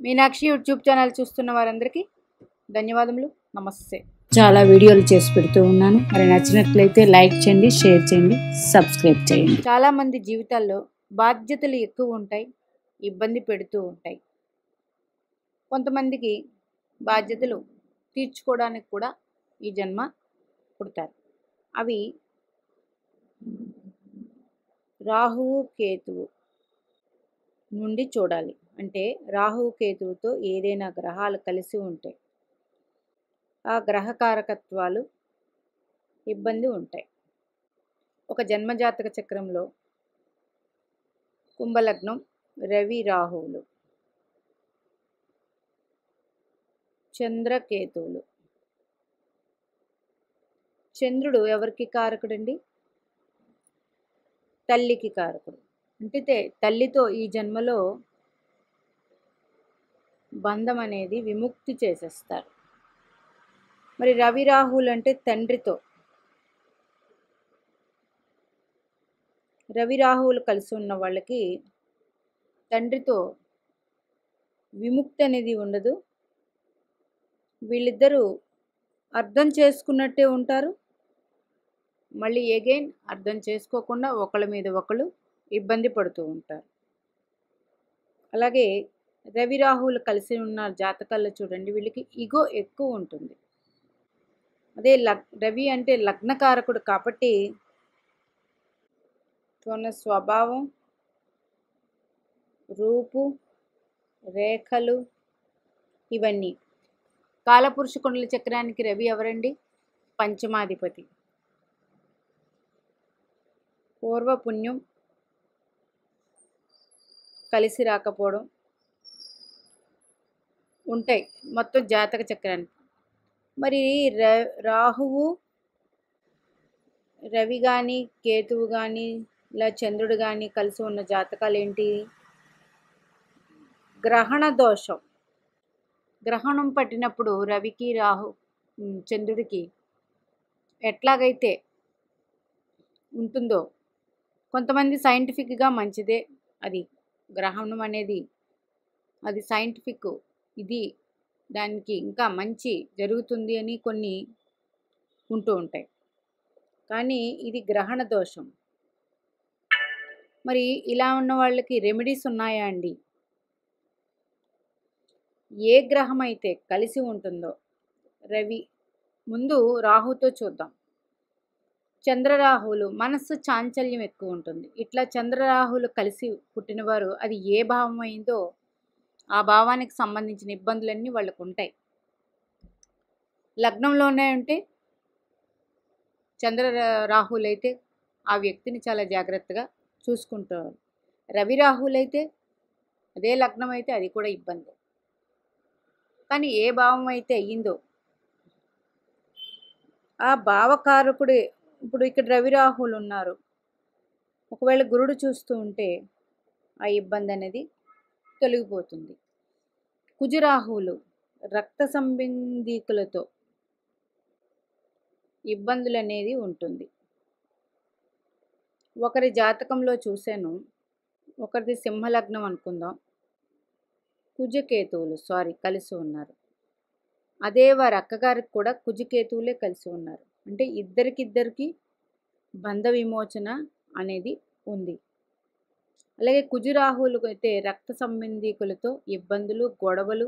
Meenakshi YouTube channel చూస్తున్న వారందరికీ ధన్యవాదములు. నమస్తే. చాలా వీడియోలు చేసి పెడుతూ ఉన్నాను. మరి నచ్చినట్లయితే లైక్ చేయండి, షేర్ చేయండి, సబ్స్క్రైబ్ చేయండి. చాలామంది జీవితాల్లో బాధ్యతలు ఎక్కువ ఉంటాయి, ఇబ్బంది పెడుతూ ఉంటాయి. కొంతమందికి బాధ్యతలు తీర్చుకోవడానికి కూడా ఈ జన్మ పుడతారు. అవి రాహువు కేతువు నుండి చూడాలి. అంటే రాహువు కేతువుతో ఏదైనా గ్రహాలు కలిసి ఉంటాయి, ఆ గ్రహకారకత్వాలు ఇబ్బంది ఉంటాయి. ఒక జన్మజాతక చక్రంలో కుంభలగ్నం, రవి రాహువులు, చంద్రకేతువులు. చంద్రుడు ఎవరికి కారకుడండి? తల్లికి కారకుడు. అంటే తల్లితో ఈ జన్మలో బంధం అనేది విముక్తి చేసేస్తారు. మరి రవి రాహువులు అంటే తండ్రితో. రవి రాహువులు కలిసి ఉన్న వాళ్ళకి తండ్రితో విముక్తి అనేది ఉండదు. వీళ్ళిద్దరూ అర్థం చేసుకున్నట్టే ఉంటారు, మళ్ళీ ఎగైన్ అర్థం చేసుకోకుండా ఒకళ్ళ మీద ఒకళ్ళు ఇబ్బంది పడుతూ ఉంటారు. అలాగే రవి రాహువులు కలిసి ఉన్న జాతకాల్లో చూడండి, వీళ్ళకి ఈగో ఎక్కువ ఉంటుంది. అదే రవి అంటే లగ్నకారకుడు కాబట్టి తన స్వభావం, రూపు, రేఖలు ఇవన్నీ. కాలపురుష కుండల చక్రానికి రవి ఎవరండి? పంచమాధిపతి. పూర్వపుణ్యం కలిసి రాకపోవడం ఉంటాయి మొత్తం జాతక చక్రానికి. మరి రాహువు, రవి కానీ, కేతువు కానీ, ఇలా చంద్రుడు కానీ కలిసి ఉన్న జాతకాలు ఏంటి? గ్రహణ దోషం. గ్రహణం పట్టినప్పుడు రవికి, చంద్రుడికి ఎట్లాగైతే ఉంటుందో, కొంతమంది సైంటిఫిక్గా మంచిదే అది. గ్రహణం అనేది అది సైంటిఫిక్, ఇది దానికి ఇంకా మంచి జరుగుతుంది అని కొన్ని ఉంటూ ఉంటాయి. కానీ ఇది గ్రహణ దోషం. మరి ఇలా ఉన్న వాళ్ళకి రెమెడీస్ ఉన్నాయా అండి? ఏ గ్రహం అయితే కలిసి ఉంటుందో, రవి ముందు రాహుతో చూద్దాం. చంద్రరాహువులు మనస్సు చాంచల్యం ఎక్కువ ఉంటుంది. ఇట్లా చంద్రరాహువులు కలిసి పుట్టినవారు అది ఏ భావం అయిందో ఆ భావానికి సంబంధించిన ఇబ్బందులన్నీ వాళ్ళకు ఉంటాయి. లగ్నంలోనే ఉంటే చంద్ర రాహువులైతే ఆ వ్యక్తిని చాలా జాగ్రత్తగా చూసుకుంటారు. రవి రాహువులైతే అదే లగ్నం అయితే అది కూడా ఇబ్బంది. కానీ ఏ భావం అయితే అయ్యిందో ఆ భావకారకుడే. ఇప్పుడు ఇక్కడ రవి రాహువులు ఉన్నారు, ఒకవేళ గురుడు చూస్తూ ఉంటే ఆ ఇబ్బంది అనేది తొలగిపోతుంది. కుజరాహువులు రక్త సంబంధీకులతో ఇబ్బందులు అనేది ఉంటుంది. ఒకరి జాతకంలో చూశాను, ఒకరిది సింహలగ్నం అనుకుందాం, కుజకేతువులు కలిసి ఉన్నారు. అదే వారి అక్కగారికి కూడా కుజకేతువులే కలిసి ఉన్నారు. అంటే ఇద్దరికి బంధ విమోచన అనేది ఉంది. అలాగే కుజరాహువులు అయితే రక్త సంబంధీకులతో ఇబ్బందులు, గొడవలు,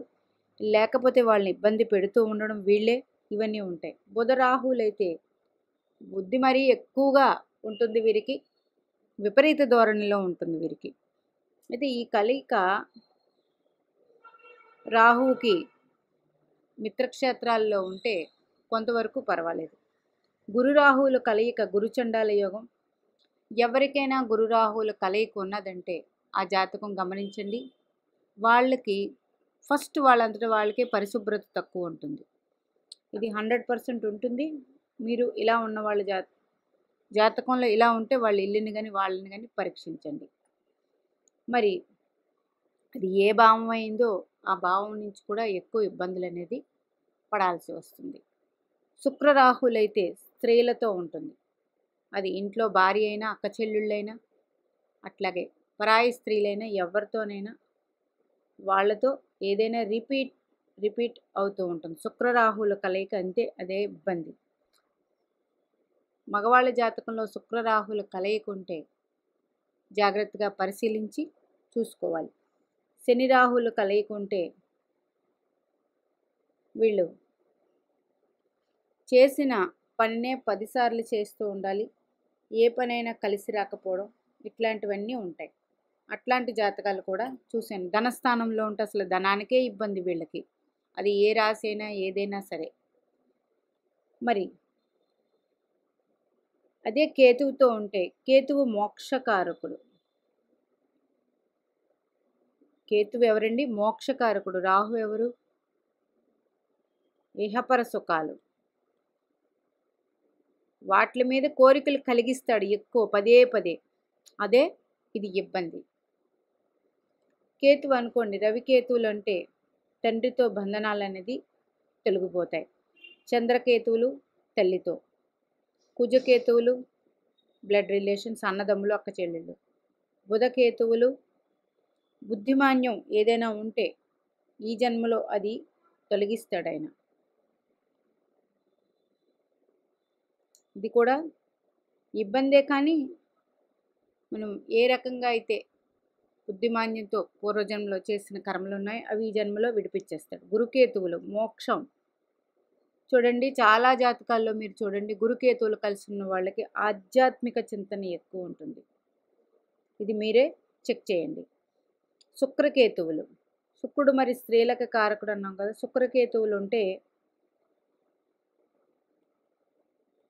లేకపోతే వాళ్ళని ఇబ్బంది పెడుతూ ఉండడం వీళ్ళే, ఇవన్నీ ఉంటాయి. బుధరాహువులైతే బుద్ధి మరీ ఎక్కువగా ఉంటుంది వీరికి, విపరీత ధోరణిలో ఉంటుంది వీరికి. అయితే ఈ కలయిక రాహువుకి మిత్రక్షేత్రాల్లో ఉంటే కొంతవరకు పర్వాలేదు. గురు రాహువుల కలయిక గురుచండాల యోగం. ఎవరికైనా గురు రాహువుల కలయిక ఉన్నదంటే ఆ జాతకం గమనించండి. వాళ్ళకి ఫస్ట్ వాళ్ళంతటా వాళ్ళకే పరిశుభ్రత తక్కువ ఉంటుంది. ఇది 100% ఉంటుంది. మీరు ఇలా ఉన్న వాళ్ళ జాతకంలో ఇలా ఉంటే వాళ్ళ ఇల్లుని కానీ వాళ్ళని కానీ పరీక్షించండి. మరి అది ఏ భావం అయిందో ఆ భావం నుంచి కూడా ఎక్కువ ఇబ్బందులు అనేది పడాల్సి వస్తుంది. శుక్రరాహులైతే స్త్రీలతో ఉంటుంది. అది ఇంట్లో భార్య అయినా, అక్క చెల్లెళ్ళైనా, అట్లాగే పరాయి స్త్రీలైనా, ఎవరితోనైనా వాళ్ళతో ఏదైనా రిపీట్ అవుతూ ఉంటుంది. శుక్రరాహువుల కలయిక అంతే, అదే ఇబ్బంది. మగవాళ్ళ జాతకంలో శుక్రరాహువుల కలయిక ఉంటే జాగ్రత్తగా పరిశీలించి చూసుకోవాలి. శని రాహువుల కలయిక ఉంటే వీళ్ళు చేసిన పనినే 10 సార్లు చేస్తూ ఉండాలి. ఏ పనైనా కలిసి రాకపోవడం, ఇట్లాంటివన్నీ ఉంటాయి. అట్లాంటి జాతకాలు కూడా చూశాను. ధనస్థానంలో ఉంటే అసలు ధనానికే ఇబ్బంది వీళ్ళకి. అది ఏ రాశి అయినా ఏదైనా సరే. మరి అదే కేతువుతో ఉంటే, కేతువు మోక్షకారకుడు. కేతువు ఎవరండి? మోక్షకారకుడు. రాహు ఎవరు? ఇహపర సుఖాలు. వాటి మీద కోరికలు కలిగిస్తాడు ఎక్కువ, పదే పదే. అదే ఇది ఇబ్బంది. కేతువు అనుకోండి, రవికేతువులు అంటే తండ్రితో బంధనాలు అనేది తొలగిపోతాయి. చంద్రకేతువులు తల్లితో, కుజకేతువులు బ్లడ్ రిలేషన్స్, అన్నదమ్ములు, అక్క చెల్లెళ్ళు. బుధకేతువులు బుద్ధిమాన్యం ఏదైనా ఉంటే ఈ జన్మలో అది తొలగిస్తాడు ఆయన. ఇది కూడా ఇబ్బందే, కానీ మనం ఏ రకంగా అయితే బుద్ధిమాన్యంతో పూర్వజన్మలో చేసిన కర్మలు ఉన్నాయి అవి ఈ జన్మలో విడిపించేస్తాడు. గురుకేతువులు మోక్షం. చూడండి, చాలా జాతకాల్లో మీరు చూడండి, గురుకేతువులు కలిసి ఉన్న వాళ్ళకి ఆధ్యాత్మిక చింతన ఎక్కువ ఉంటుంది. ఇది మీరే చెక్ చేయండి. శుక్రకేతువులు, శుక్రుడు మరి స్త్రీలకు కారకుడు అన్నాం కదా. శుక్రకేతువులు ఉంటే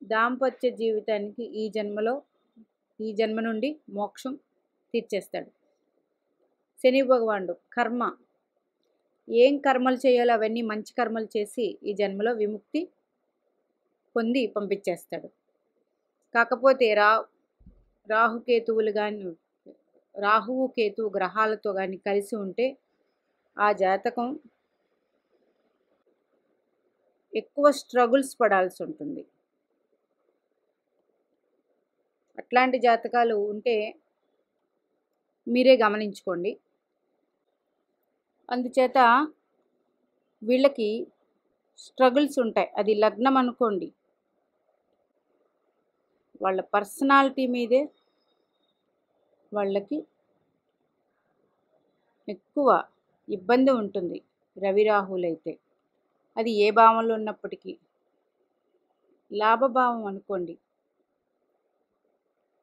దాంపత్య జీవితానికి ఈ జన్మ నుండి మోక్షం తీర్చేస్తాడు. శని భగవానుడు కర్మ, ఏం కర్మలు చేయాలో అవన్నీ మంచి కర్మలు చేసి ఈ జన్మలో విముక్తి పొంది పంపించేస్తాడు. కాకపోతే రాహుకేతువులు కానీ, రాహువు కేతువు గ్రహాలతో కానీ కలిసి ఉంటే ఆ జాతకం ఎక్కువ స్ట్రగుల్స్ పడాల్సి ఉంటుంది. అట్లాంటి జాతకాలు ఉంటే మీరే గమనించుకోండి. అందుచేత వీళ్ళకి స్ట్రగుల్స్ ఉంటాయి. అది లగ్నం అనుకోండి, వాళ్ళ పర్సనాలిటీ మీదే వాళ్ళకి ఎక్కువ ఇబ్బంది ఉంటుంది. రవి రాహులైతే అది ఏ భావంలో ఉన్నప్పటికీ. లాభభావం అనుకోండి,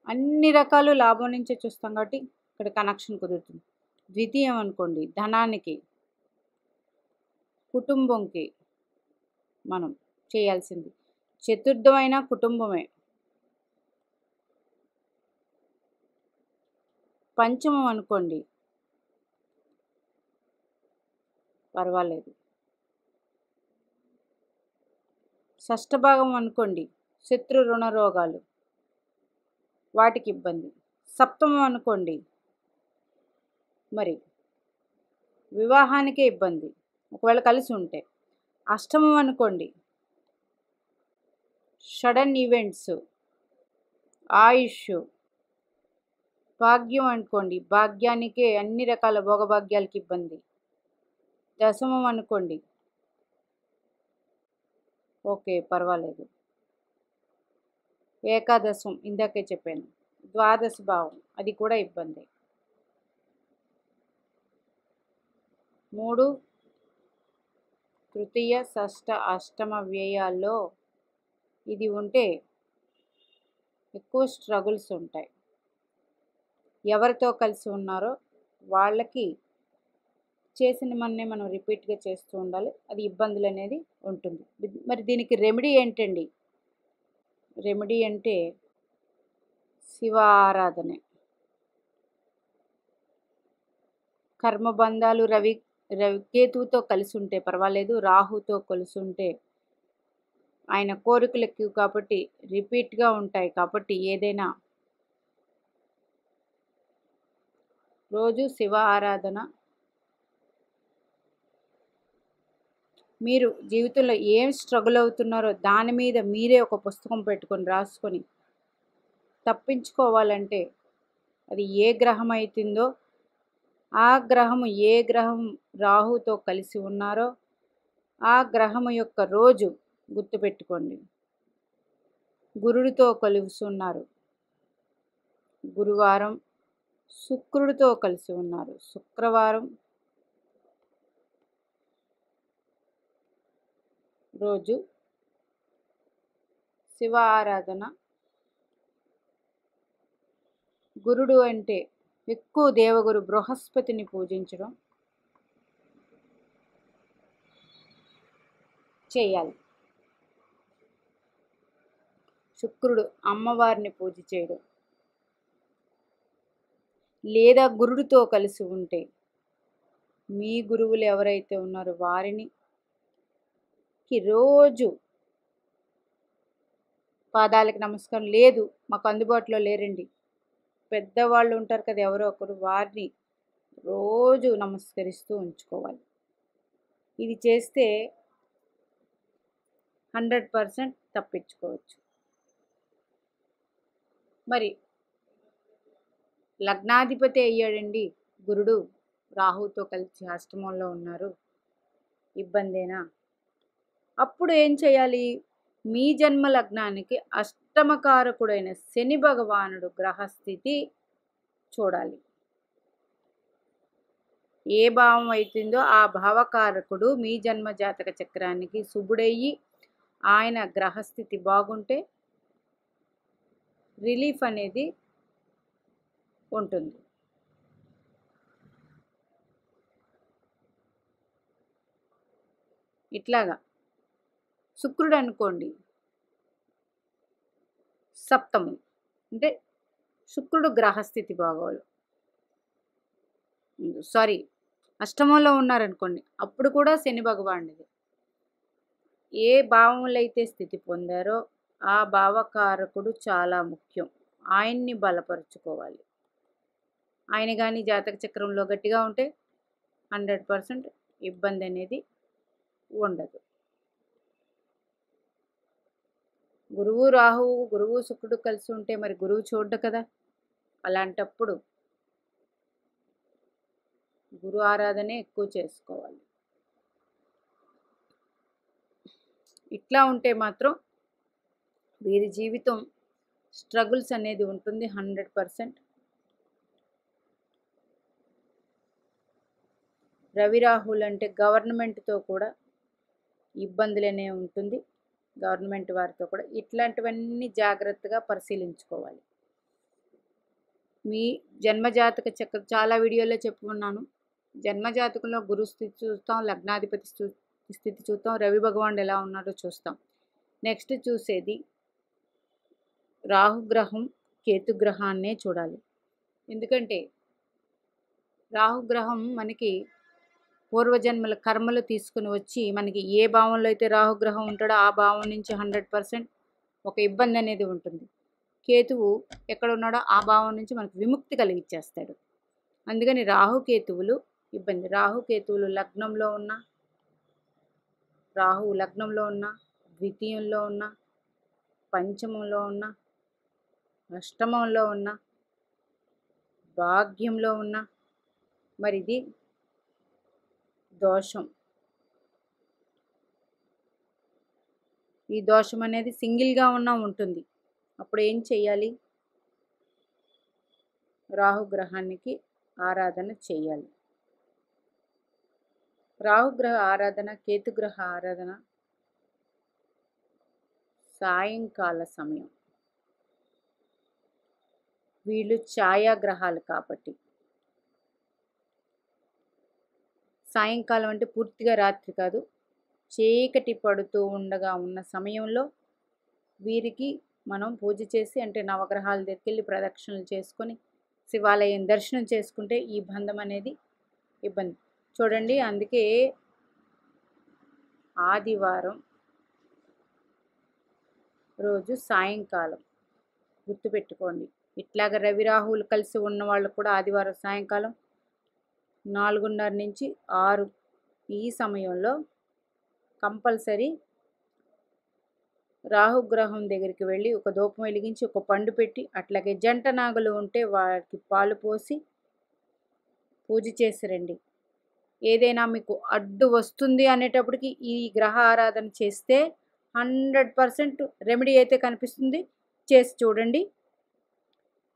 అన్ని రకాలు లాభం నుంచే చూస్తాం కాబట్టి ఇక్కడ కనెక్షన్ కుదురుతుంది. ద్వితీయం అనుకోండి, ధనానికి, కుటుంబంకి మనం చేయాల్సింది. చతుర్థమైన కుటుంబమే. పంచమం అనుకోండి, పర్వాలేదు. షష్ఠభాగం అనుకోండి, శత్రు రుణ రోగాలు, వాటికి ఇబ్బంది. సప్తమం అనుకోండి, మరి వివాహానికే ఇబ్బంది ఒకవేళ కలిసి ఉంటే. అష్టమం అనుకోండి, సడన్ ఈవెంట్స్, ఆయుష్. భాగ్యం అనుకోండి, భాగ్యానికే అన్ని రకాల భోగభాగ్యాలకి ఇబ్బంది. దశమం అనుకోండి, ఓకే పర్వాలేదు. ఏకాదశం ఇందాకే చెప్పాను. ద్వాదశ భావం, అది కూడా ఇబ్బంది. 3 తృతీయ షష్ఠ అష్టమ వ్యయాల్లో ఇది ఉంటే ఎక్కువ స్ట్రగుల్స్ ఉంటాయి. ఎవరితో కలిసి ఉన్నారో వాళ్ళకి చేసిన మననే మనం రిపీట్గా చేస్తూ ఉండాలి. అది ఇబ్బందులు అనేది ఉంటుంది. మరి దీనికి రెమెడీ ఏంటండి? రెమెడీ అంటే శివ ఆరాధనే. కర్మబంధాలు కేతువుతో కలిసి ఉంటే పర్వాలేదు, రాహుతో కలిసి ఉంటే ఆయన కోరికలు ఎక్కువ కాబట్టి రిపీట్గా ఉంటాయి. కాబట్టి ఏదైనా రోజు శివ ఆరాధన. మీరు జీవితంలో ఏం స్ట్రగుల్ అవుతున్నారో దాని మీద మీరే ఒక పుస్తకం పెట్టుకొని రాసుకొని తప్పించుకోవాలంటే అది ఏ గ్రహం అవుతుందో ఆ గ్రహము ఏ గ్రహం రాహుతో కలిసి ఉన్నారో ఆ గ్రహము యొక్క రోజు గుర్తుపెట్టుకోండి. గురుడితో కలిసి ఉన్నారు, గురువారం. శుక్రుడితో కలిసి ఉన్నారు, శుక్రవారం. రోజు శివ ఆరాధన. గురుడు అంటే ఎక్కువ దేవగురు బృహస్పతిని పూజించడం చేయాలి. శుక్రుడు అమ్మవారిని పూజ చేయడం, లేదా గురుడితో కలిసి ఉంటే మీ గురువులు ఎవరైతే ఉన్నారో వారిని రోజు పాదాలకు నమస్కారం. లేదు మాకు అందుబాటులో లేరండి, పెద్దవాళ్ళు ఉంటారు కదా ఎవరో ఒకరు, వారిని రోజు నమస్కరిస్తూ ఉంచుకోవాలి. ఇది చేస్తే 100% తప్పించుకోవచ్చు. మరి లగ్నాధిపతి అయ్యాడండి గురుడు, రాహుతో కలిసి అష్టమంలో ఉన్నారు, ఇబ్బందేనా? అప్పుడు ఏం చేయాలి? మీ జన్మ లగ్నానికి అష్టమకారకుడైన శని భగవానుడు గ్రహస్థితి చూడాలి. ఏ భావం అవుతుందో ఆ భావకారకుడు మీ జన్మ జాతక చక్రానికి శుభుడయ్యి ఆయన గ్రహస్థితి బాగుంటే రిలీఫ్ అనేది ఉంటుంది. ఇట్లాగా శుక్రుడు అనుకోండి సప్తమం, అంటే శుక్రుడు గ్రహస్థితి బాగోలు, సారీ అష్టమంలో ఉన్నారనుకోండి, అప్పుడు కూడా శని భగవానుడిది. ఏ భావంలో అయితే స్థితి పొందారో ఆ భావకారకుడు చాలా ముఖ్యం, ఆయన్ని బలపరుచుకోవాలి. ఆయన కానీ జాతక చక్రంలో గట్టిగా ఉంటే 100% ఇబ్బంది అనేది ఉండదు. గురువు రాహువు, గురువు శుక్రుడు కలిసి ఉంటే మరి గురువు చూడ్డు కదా, అలాంటప్పుడు గురు ఆరాధనే ఎక్కువ చేసుకోవాలి. ఇట్లా ఉంటే మాత్రం వీరి జీవితం స్ట్రగుల్స్ అనేది ఉంటుంది 100%. రవి రాహులు అంటే గవర్నమెంట్తో కూడా ఇబ్బందులనే ఉంటుంది, గవర్నమెంట్ వారితో కూడా. ఇట్లాంటివన్నీ జాగ్రత్తగా పరిశీలించుకోవాలి. మీ జన్మజాతక చక్రం చాలా వీడియోలో చెప్పుకున్నాను. జన్మజాతకంలో గురు స్థితి చూస్తాం, లగ్నాధిపతి స్థితి చూస్తాం, రవి భగవానుడు ఎలా ఉన్నారో చూస్తాం. నెక్స్ట్ చూసేది రాహుగ్రహం, కేతుగ్రహాన్నే చూడాలి. ఎందుకంటే రాహుగ్రహం మనకి పూర్వజన్మల కర్మలు తీసుకుని వచ్చి మనకి ఏ భావంలో అయితే రాహుగ్రహం ఉంటాడో ఆ భావం నుంచి 100% ఒక ఇబ్బంది అనేది ఉంటుంది. కేతువు ఎక్కడ ఉన్నాడో ఆ భావం నుంచి మనకు విముక్తి కలిగించేస్తాడు. అందుకని రాహుకేతువులు ఇబ్బంది. రాహుకేతువులు లగ్నంలో ఉన్న, రాహు లగ్నంలో ఉన్న, ద్వితీయంలో ఉన్న, పంచమంలో ఉన్న, అష్టమంలో ఉన్న, భాగ్యంలో ఉన్న, మరి ఇది దోషం. ఈ దోషం అనేది సింగిల్గా ఉన్నా ఉంటుంది. అప్పుడు ఏం చెయ్యాలి? రాహుగ్రహానికి ఆరాధన చేయాలి. రాహుగ్రహ ఆరాధన, కేతుగ్రహ ఆరాధన సాయంకాల సమయం. వీళ్ళు ఛాయాగ్రహాలు కాబట్టి సాయంకాలం అంటే పూర్తిగా రాత్రి కాదు, చీకటి పడుతూ ఉండగా ఉన్న సమయంలో వీరికి మనం పూజ చేసి, అంటే నవగ్రహాల దగ్గరికి వెళ్ళి ప్రదక్షిణలు చేసుకొని శివాలయం దర్శనం చేసుకుంటే ఈ బంధం అనేది ఇబ్బంది చూడండి. అందుకే ఆదివారం రోజు సాయంకాలం గుర్తుపెట్టుకోండి. ఇట్లాగ రవి రాహువులు కలిసి ఉన్న వాళ్ళు కూడా ఆదివారం సాయంకాలం 4:30 నుంచి 6 ఈ సమయంలో కంపల్సరీ రాహుగ్రహం దగ్గరికి వెళ్ళి ఒక ధూపం వెలిగించి ఒక పండు పెట్టి, అట్లాగే జంట నాగులు ఉంటే వారికి పాలు పోసి పూజ చేసి రండి. ఏదైనా మీకు అడ్డు వస్తుంది అనేటప్పటికి ఈ గ్రహ ఆరాధన చేస్తే 100% రెమెడీ అయితే కనిపిస్తుంది. చేసి చూడండి.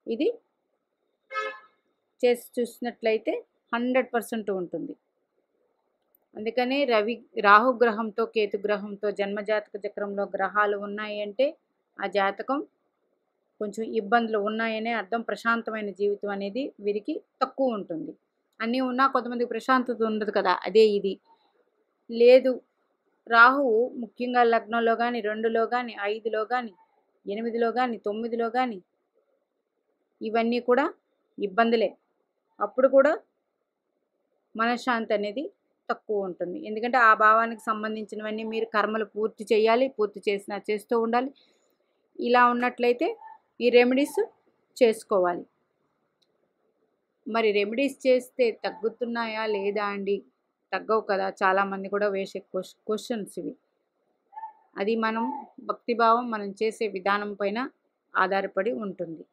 ఇది చేసి చూసినట్లయితే 100% ఉంటుంది. అందుకనే రాహుగ్రహంతో కేతుగ్రహంతో జన్మజాతక చక్రంలో గ్రహాలు ఉన్నాయి అంటే ఆ జాతకం కొంచెం ఇబ్బందులు ఉన్నాయనే అర్థం. ప్రశాంతమైన జీవితం అనేది వీరికి తక్కువ ఉంటుంది. అన్నీ ఉన్నా కొంతమందికి ప్రశాంతత ఉండదు కదా, అదే ఇది. లేదు, రాహువు ముఖ్యంగా లగ్నంలో కానీ 2లో కానీ 5లో కానీ 8లో కానీ 9లో కానీ ఇవన్నీ కూడా ఇబ్బందులే. అప్పుడు కూడా మనశ్శాంతి అనేది తక్కువ ఉంటుంది. ఎందుకంటే ఆ భావానికి సంబంధించినవన్నీ మీరు కర్మలు పూర్తి చేయాలి, పూర్తి చేస్తూ ఉండాలి. ఇలా ఉన్నట్లయితే ఈ రెమెడీస్ చేసుకోవాలి. మరి రెమెడీస్ చేస్తే తగ్గుతున్నాయా లేదా అండి? తగ్గవు కదా. చాలామంది కూడా వేసే క్వశ్చన్స్ ఇవి. అది మనం భక్తిభావం మనం చేసే విధానం పైన ఆధారపడి ఉంటుంది.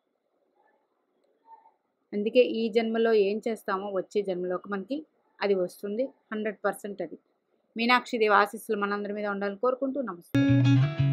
అందుకే ఈ జన్మలో ఏం చేస్తామో వచ్చే జన్మలోకి మనకి అది వస్తుంది. 100% అది. మీనాక్షిదేవి ఆశీస్సులు మనందరి మీద ఉండాలని కోరుకుంటూ నమస్తే.